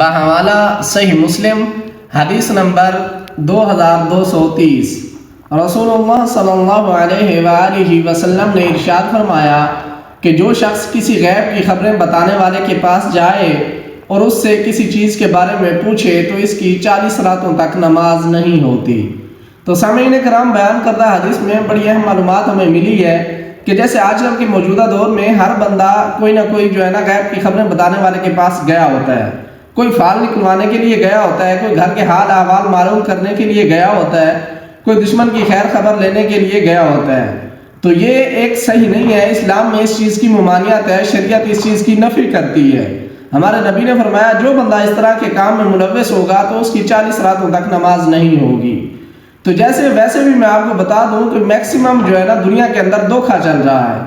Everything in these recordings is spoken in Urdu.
بحوالہ صحیح مسلم حدیث نمبر 2230 رسول اللہ صلی اللہ علیہ وآلہ وسلم نے ارشاد فرمایا کہ جو شخص کسی غیب کی خبریں بتانے والے کے پاس جائے اور اس سے کسی چیز کے بارے میں پوچھے تو اس کی 40 راتوں تک نماز نہیں ہوتی۔ تو سامعین کرام، بیان کردہ حدیث میں بڑی اہم معلومات ہمیں ملی ہے کہ جیسے آج کل کے موجودہ دور میں ہر بندہ کوئی نہ کوئی غیب کی خبریں بتانے والے کے پاس گیا ہوتا ہے، کوئی فال نکلوانے کے لیے گیا ہوتا ہے، کوئی گھر کے حال احوال معلوم کرنے کے لیے گیا ہوتا ہے، کوئی دشمن کی خیر خبر لینے کے لیے گیا ہوتا ہے۔ تو یہ ایک صحیح نہیں ہے، اسلام میں اس چیز کی ممانعت ہے، شریعت اس چیز کی نفی کرتی ہے۔ ہمارے نبی نے فرمایا جو بندہ اس طرح کے کام میں ملوث ہوگا تو اس کی 40 راتوں تک نماز نہیں ہوگی۔ تو ویسے بھی میں آپ کو بتا دوں کہ میکسیمم دنیا کے اندر دھوکہ چل رہا ہے،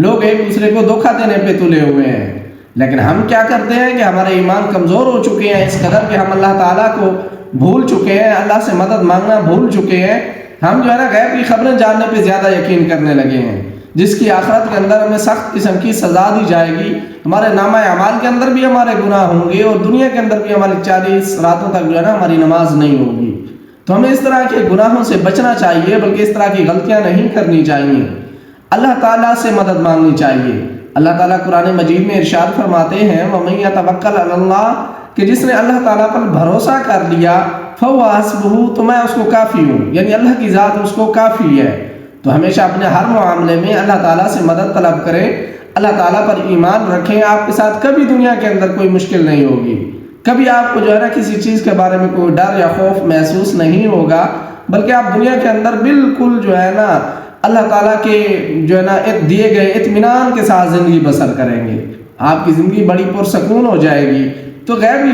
لوگ ایک دوسرے کو دھوکہ دینے پہ تلے ہوئے ہیں، لیکن ہم کیا کرتے ہیں کہ ہمارے ایمان کمزور ہو چکے ہیں اس قدر کہ ہم اللہ تعالیٰ کو بھول چکے ہیں، اللہ سے مدد مانگنا بھول چکے ہیں۔ ہم غیب کی خبریں جاننے پہ زیادہ یقین کرنے لگے ہیں، جس کی آخرت کے اندر ہمیں سخت قسم کی سزا دی جائے گی۔ ہمارے نامہ اعمال کے اندر بھی ہمارے گناہ ہوں گے اور دنیا کے اندر بھی ہماری 40 راتوں تک ہماری نماز نہیں ہوگی۔ تو ہمیں اس طرح کے گناہوں سے بچنا چاہیے، بلکہ اس طرح کی غلطیاں نہیں کرنی چاہیے، اللہ تعالیٰ سے مدد مانگنی چاہیے۔ اللہ تعالیٰ قرآن مجید میں ارشاد فرماتے ہیں وَمَن يَتَوَکَّلْ عَلَى اللَّهِ کہ جس نے اللہ تعالیٰ پر بھروسہ کر لیا فَهُوَ حَسْبُهُ تو میں اس کو کافی ہوں، یعنی اللہ کی ذات اس کو کافی ہے۔ تو ہمیشہ اپنے ہر معاملے میں اللہ تعالیٰ سے مدد طلب کریں، اللہ تعالیٰ پر ایمان رکھیں، آپ کے ساتھ کبھی دنیا کے اندر کوئی مشکل نہیں ہوگی، کبھی آپ کو کسی چیز کے بارے میں کوئی ڈر یا خوف محسوس نہیں ہوگا، بلکہ آپ دنیا کے اندر بالکل اللہ تعالیٰ کے دیے گئے اطمینان کے ساتھ زندگی بسر کریں گے، آپ کی زندگی بڑی پرسکون ہو جائے گی۔ تو غیب